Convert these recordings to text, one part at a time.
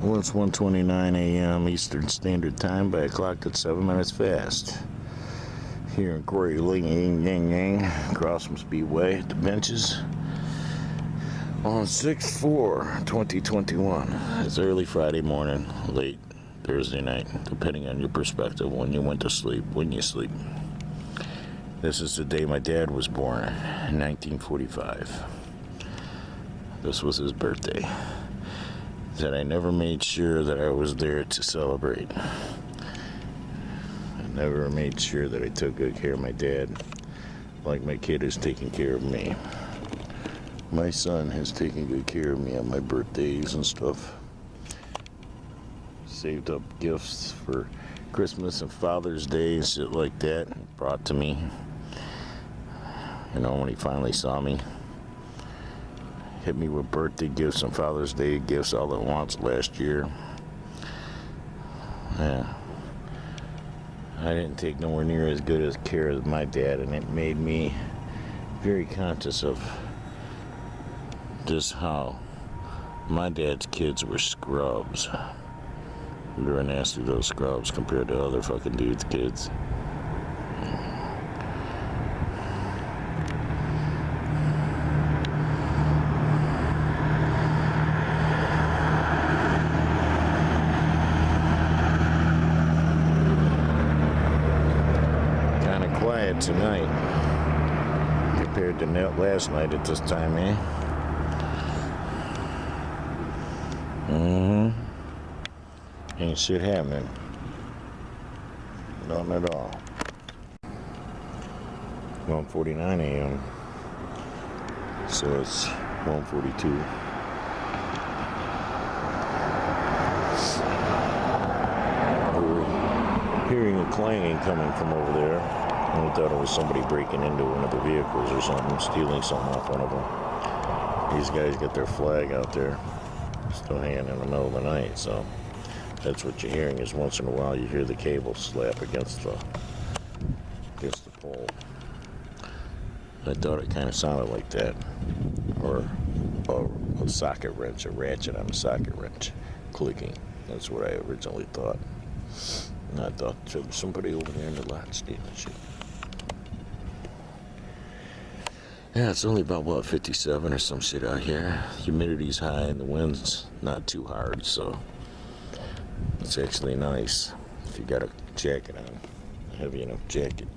Well, it's 1:29 a.m. Eastern Standard Time by a clock that's 7 minutes fast. Here in Quarry Ling Yang Yang Yang, Crossman Speedway at the benches on 6/4/2021. It's early Friday morning, late Thursday night, depending on your perspective, when you went to sleep, when you sleep. This is the day my dad was born, in 1945. This was his birthday. That I never made sure that I was there to celebrate. I never made sure that I took good care of my dad, like my kid is taking care of me. My son has taken good care of me on my birthdays and stuff. Saved up gifts for Christmas and Father's Day and shit like that, brought to me. You know, when he finally saw me. Hit me with birthday gifts and Father's Day gifts all at once last year. Yeah. I didn't take nowhere near as good as care as my dad, and it made me very conscious of just how my dad's kids were scrubs. They were nasty little scrubs compared to other fucking dudes' kids. Tonight compared to last night at this time, eh? Ain't shit happening. Nothing at all. 1:49 a.m. So it's 1:42. We're hearing a clanging coming from over there. And we thought it was somebody breaking into one of the vehicles or something, stealing something off one of them. These guys get their flag out there, still hanging in the middle of the night, so that's what you're hearing is once in a while you hear the cable slap against the pole. I thought it kind of sounded like that, or a socket wrench, a ratchet on a socket wrench clicking. That's what I originally thought. And I thought there was somebody over there in the lot stealing shit. Yeah, it's only about, 57 or some shit out here. Humidity's high and the wind's not too hard, so it's actually nice if you got a jacket on, a heavy enough jacket.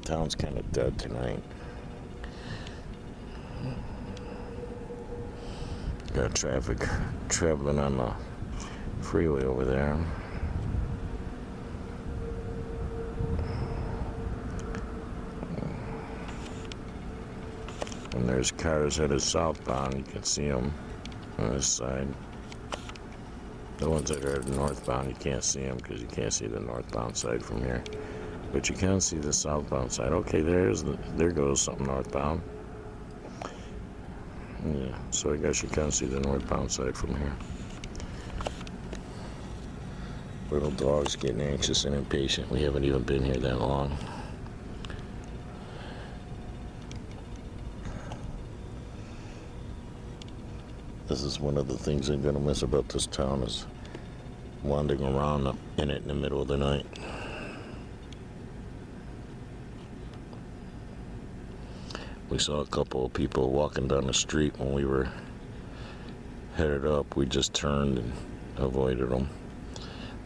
Town's kind of dead tonight. Got traffic traveling on the freeway over there. And there's cars headed southbound. You can see them on this side. The ones that are northbound, you can't see them because you can't see the northbound side from here. But you can see the southbound side. Okay, there goes something northbound. Yeah, so I guess you can see the northbound side from here. Little dog's getting anxious and impatient. We haven't even been here that long. This is one of the things I'm going to miss about this town is wandering around in it in the middle of the night. We saw a couple of people walking down the street when we were headed up. We just turned and avoided them.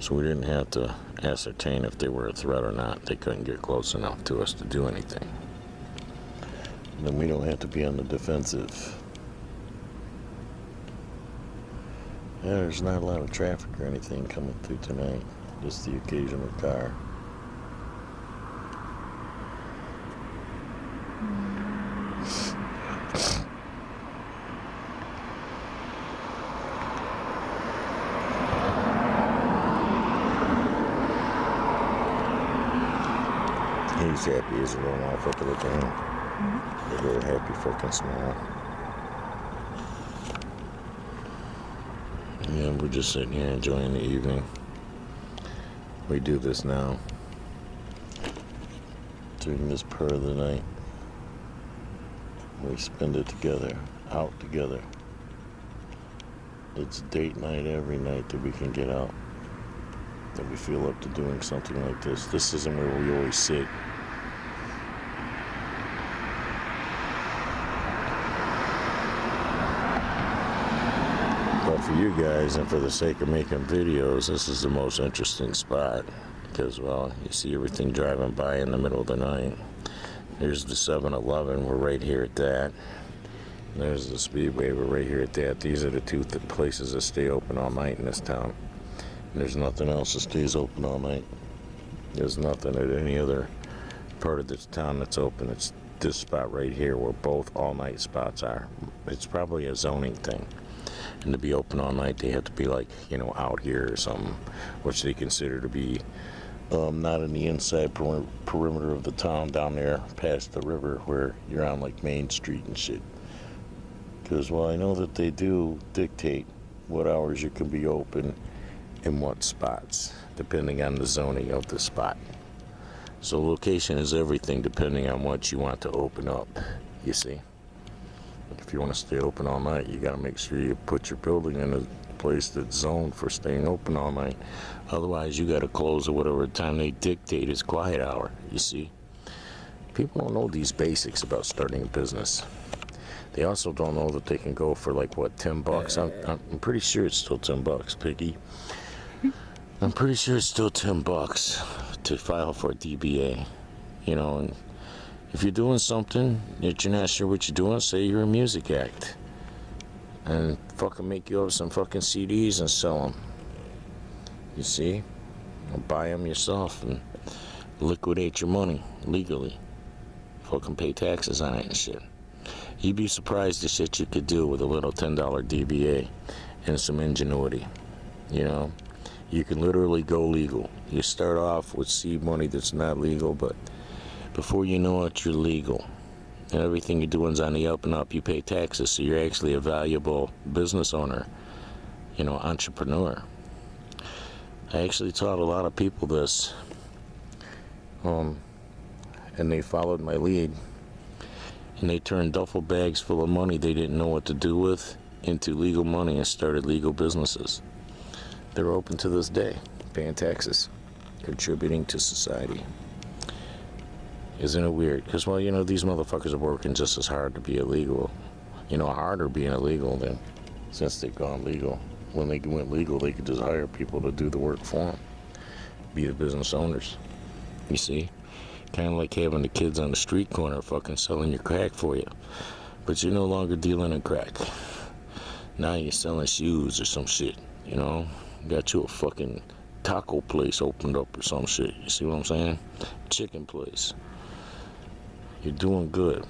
So we didn't have to ascertain if they were a threat or not. They couldn't get close enough to us to do anything. And then we don't have to be on the defensive. Yeah, there's not a lot of traffic or anything coming through tonight. Just the occasional car. He's happy as a little motherfucker at the end. A little happy fucking smile. Yeah, we're just sitting here enjoying the evening. We do this now during this part of the night. We spend it together, out together. It's date night every night that we can get out. That we feel up to doing something like this. This isn't where we always sit. But for you guys and for the sake of making videos, this is the most interesting spot. Because, well, you see everything driving by in the middle of the night. There's the 7-Eleven, we're right here at that. There's the Speedway, we're right here at that. These are the two places that stay open all night in this town. And there's nothing else that stays open all night. There's nothing at any other part of this town that's open. It's this spot right here where both all-night spots are. It's probably a zoning thing. And to be open all night, they have to be like, you know, out here or something, which they consider to be not in the inside perimeter of the town down there past the river where you're on like Main Street and shit. Because, well, I know that they do dictate what hours you can be open in what spots, depending on the zoning of the spot. So location is everything depending on what you want to open up, you see. If you want to stay open all night, you got to make sure you put your building in a place that's zoned for staying open all night. Otherwise, you got to close at whatever time they dictate is quiet hour, you see. People don't know these basics about starting a business. They also don't know that they can go for like, what, 10 bucks? I'm pretty sure it's still 10 bucks, Piggy. I'm pretty sure it's still 10 bucks to file for a DBA, you know, and if you're doing something that you're not sure what you're doing, say you're a music act. And fucking make you up some fucking CDs and sell them. You see? Or buy them yourself and liquidate your money legally. Fucking pay taxes on it and shit. You'd be surprised the shit you could do with a little $10 DBA and some ingenuity. You know? You can literally go legal. You start off with seed money that's not legal, but before you know it, you're legal. And everything you're doing is on the up and up. You pay taxes, so you're actually a valuable business owner, you know, entrepreneur. I actually taught a lot of people this, and they followed my lead. And they turned duffel bags full of money they didn't know what to do with into legal money and started legal businesses. They're open to this day, paying taxes, contributing to society. Isn't it weird? Because, well, you know, these motherfuckers are working just as hard to be illegal. You know, harder being illegal than since they've gone legal. When they went legal, they could just hire people to do the work for them. Be the business owners. You see? Kind of like having the kids on the street corner fucking selling your crack for you. But you're no longer dealing in crack. Now you're selling shoes or some shit, you know? Got you a fucking taco place opened up or some shit. You see what I'm saying? Chicken place. You're doing good.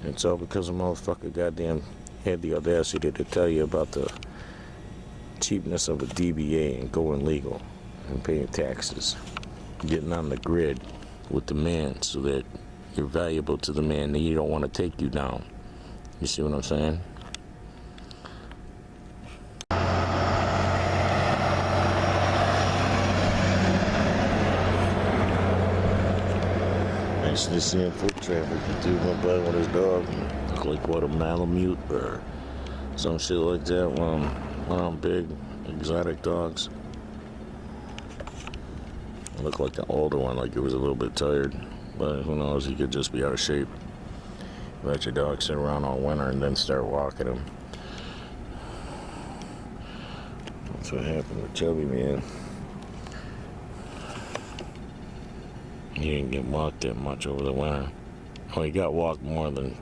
And it's all because a motherfucker goddamn had the audacity to tell you about the cheapness of a DBA and going legal and paying taxes. Getting on the grid with the man so that you're valuable to the man and you don't want to take you down. You see what I'm saying? Actually seeing foot traffic. The dude went by with his dog. Looked like what, a Malamute or some shit like that. One of them big exotic dogs. It looked like the older one, like it was a little bit tired. But who knows, he could just be out of shape. Let your dog sit around all winter and then start walking him. That's what happened with Chubby, man. He didn't get walked that much over the winter. Oh, he got walked more than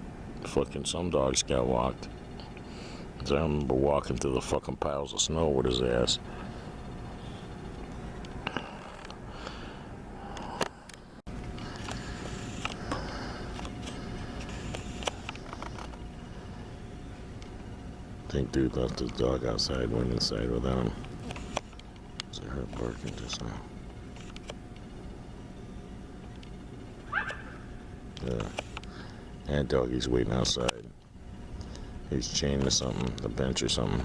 fucking some dogs got walked. 'Cause I remember walking through the fucking piles of snow with his ass. I think dude left his dog outside, went inside without him. Was it her barking just now? Yeah. That doggy's waiting outside. He's chained to something, the bench or something.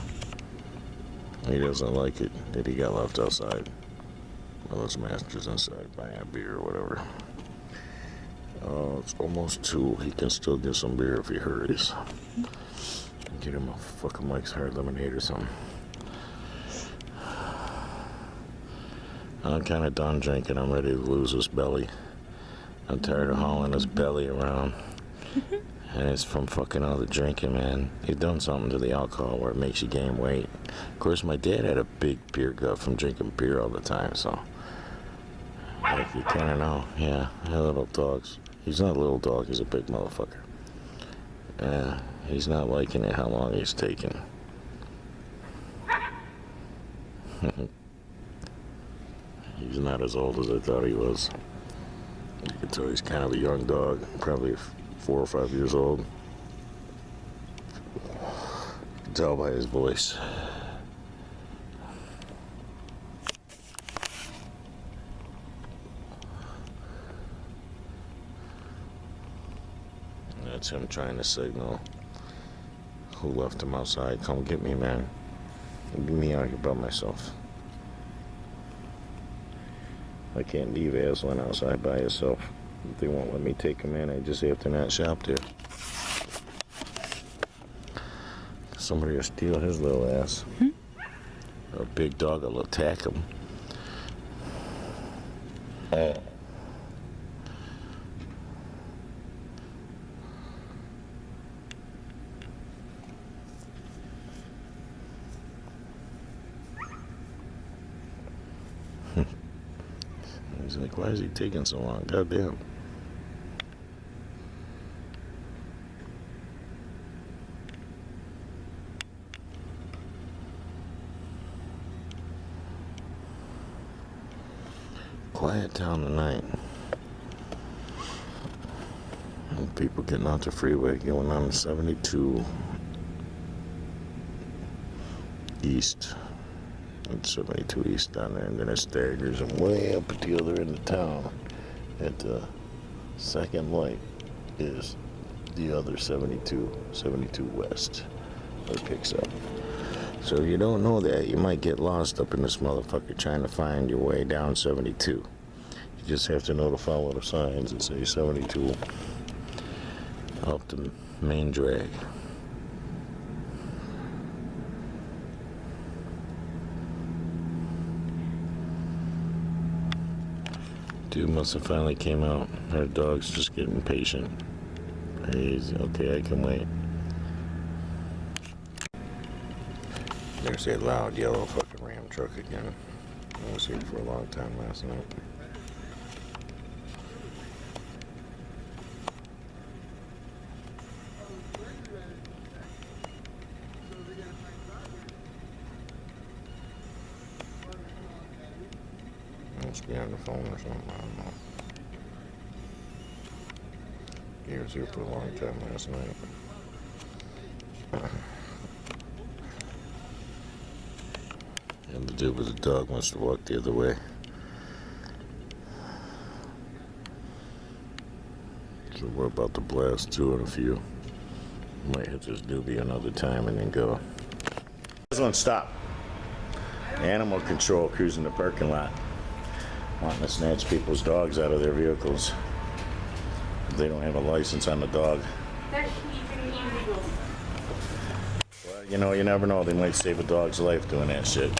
He doesn't like it that he got left outside. Well, his master's inside buying a beer or whatever. Oh, it's almost 2. He can still get some beer if he hurries. Get him a fucking Mike's Hard Lemonade or something. I'm kind of done drinking. I'm ready to lose this belly. I'm tired of hauling this belly around. And it's from fucking all the drinking, man. You've done something to the alcohol where it makes you gain weight. Of course, my dad had a big beer gut from drinking beer all the time, so... Like, you kind of know. Yeah, little dogs. He's not a little dog, he's a big motherfucker. Yeah, he's not liking it how long he's taking. He's not as old as I thought he was. You can tell he's kind of a young dog, probably 4 or 5 years old. You can tell by his voice. That's him trying to signal who left him outside. Come get me, man. Leave me out here by myself. I can't leave Aslan outside by himself. They won't let me take him in. I just have to not shop there. Somebody will steal his little ass. A big dog will attack him. He's like, why is he taking so long? Goddamn. Quiet town tonight. And people getting off the freeway, going on 72 East. It's 72 East down there, and then it staggers and way up at the other end of town at the second light is the other 72 West where it picks up. So if you don't know that, you might get lost up in this motherfucker trying to find your way down 72. You just have to know to follow the signs that say 72 up the main drag. Dude must have finally came out. Our dog's just getting patient. He's okay, I can wait. There's that loud yellow fucking Ram truck again. I was here for a long time last night. Must be on the phone or something, I don't know. He was here for a long time last night. And the dude with the dog must have walked the other way. So we're about to blast two in a few. Might hit this doobie another time and then go. This one, stop. Animal control cruising the parking lot. Wanting to snatch people's dogs out of their vehicles. They don't have a license on the dog. Well, you know, you never know. They might save a dog's life doing that shit.